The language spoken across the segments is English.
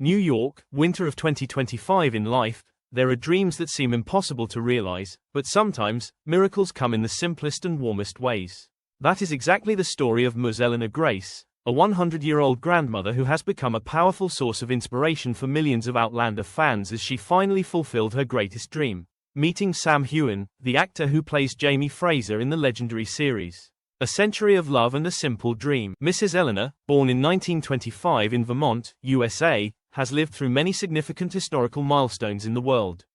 New York, winter of 2025. In life, there are dreams that seem impossible to realize, but sometimes, miracles come in the simplest and warmest ways. That is exactly the story of Ms. Eleanor Grace, a 100-year-old grandmother who has become a powerful source of inspiration for millions of Outlander fans as she finally fulfilled her greatest dream, meeting Sam Heughan, the actor who plays Jamie Fraser in the legendary series. A century of love and a simple dream. Mrs. Eleanor, born in 1925 in Vermont, USA, has lived through many significant historical milestones in the world.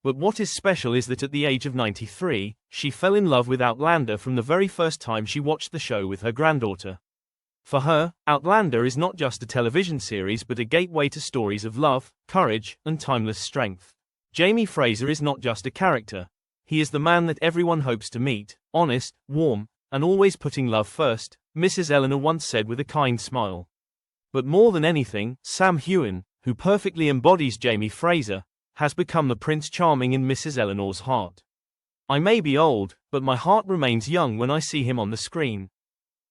But what is special is that at the age of 93, she fell in love with Outlander from the very first time she watched the show with her granddaughter. For her, Outlander is not just a television series but a gateway to stories of love, courage, and timeless strength. Jamie Fraser is not just a character. He is the man that everyone hopes to meet, honest, warm, and always putting love first, Mrs. Eleanor once said with a kind smile. But more than anything, Sam Heughan, who perfectly embodies Jamie Fraser, has become the Prince Charming in Mrs. Eleanor's heart. I may be old, but my heart remains young when I see him on the screen.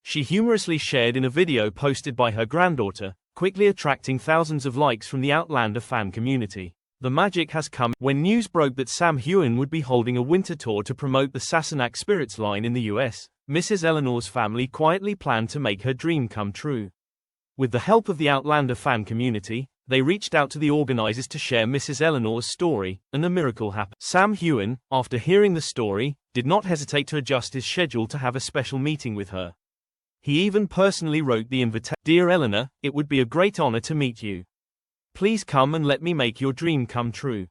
She humorously shared in a video posted by her granddaughter, quickly attracting thousands of likes from the Outlander fan community. The magic has come when news broke that Sam Heughan would be holding a winter tour to promote the Sassenach Spirits line in the US. Mrs. Eleanor's family quietly planned to make her dream come true. With the help of the Outlander fan community, they reached out to the organizers to share Mrs. Eleanor's story, and a miracle happened. Sam Heughan, after hearing the story, did not hesitate to adjust his schedule to have a special meeting with her. He even personally wrote the invitation. "Dear Eleanor, it would be a great honor to meet you. Please come and let me make your dream come true."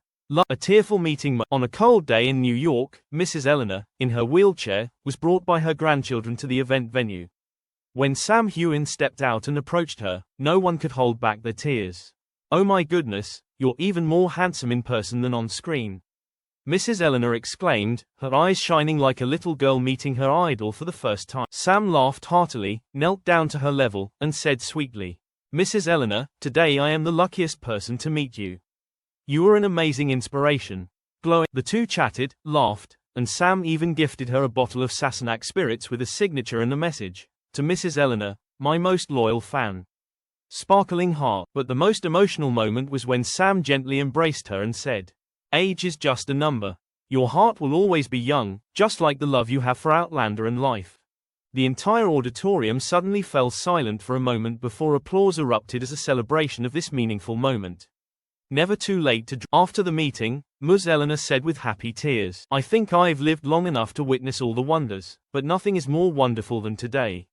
A tearful meeting. On a cold day in New York, Mrs. Eleanor, in her wheelchair, was brought by her grandchildren to the event venue. When Sam Heughan stepped out and approached her, no one could hold back their tears. "Oh my goodness, you're even more handsome in person than on screen," Mrs. Eleanor exclaimed, her eyes shining like a little girl meeting her idol for the first time. Sam laughed heartily, knelt down to her level, and said sweetly, "Mrs. Eleanor, today I am the luckiest person to meet you. You are an amazing inspiration." Glowing, the two chatted, laughed, and Sam even gifted her a bottle of Sassenach Spirits with a signature and a message. "To Mrs. Eleanor, my most loyal fan. Sparkling heart." But the most emotional moment was when Sam gently embraced her and said, "Age is just a number. Your heart will always be young, just like the love you have for Outlander and life." The entire auditorium suddenly fell silent for a moment before applause erupted as a celebration of this meaningful moment. Never too late to. After the meeting, Ms. Eleanor said with happy tears, "I think I've lived long enough to witness all the wonders, but nothing is more wonderful than today.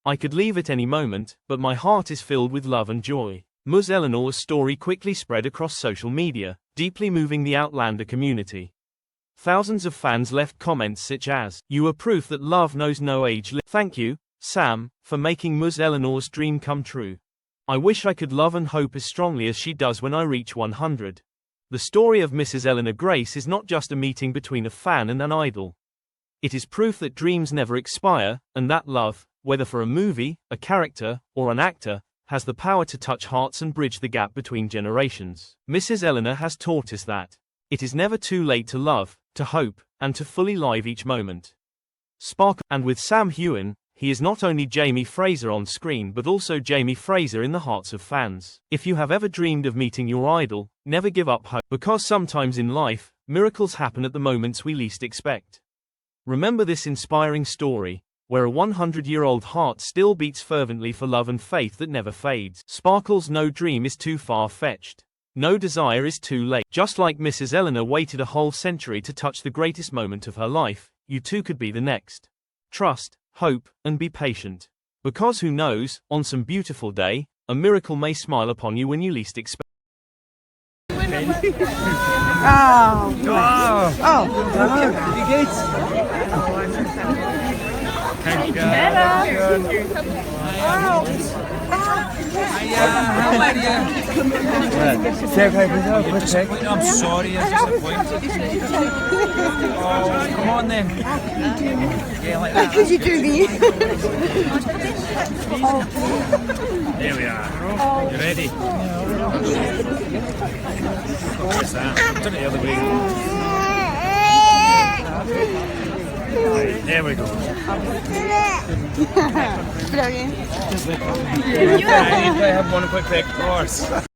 I could leave at any moment, but my heart is filled with love and joy." Ms. Eleanor's story quickly spread across social media, deeply moving the Outlander community. Thousands of fans left comments such as, "You are proof that love knows no age." "Thank you, Sam, for making Ms. Eleanor's dream come true. I wish I could love and hope as strongly as she does when I reach 100. The story of Mrs. Eleanor Grace is not just a meeting between a fan and an idol. It is proof that dreams never expire, and that love, whether for a movie, a character, or an actor, has the power to touch hearts and bridge the gap between generations. Mrs. Eleanor has taught us that it is never too late to love, to hope, and to fully live each moment. Spark. And with Sam Heughan, he is not only Jamie Fraser on screen but also Jamie Fraser in the hearts of fans. If you have ever dreamed of meeting your idol, never give up hope, because sometimes in life, miracles happen at the moments we least expect. Remember this inspiring story, where a 100-year-old heart still beats fervently for love and faith that never fades. Sparkles. No dream is too far-fetched. No desire is too late. Just like Mrs. Eleanor waited a whole century to touch the greatest moment of her life, you too could be the next. Trust, hope, and be patient. Because who knows, on some beautiful day, a miracle may smile upon you when you least expect. Oh, wie geht's? I'm sorry, I was disappointed. Oh, come on then. Yeah, like that. Could you do these? There we are. You ready? What's that? Turn it the other way. Right, there we go. Brilliant. You have one quick pick, of course.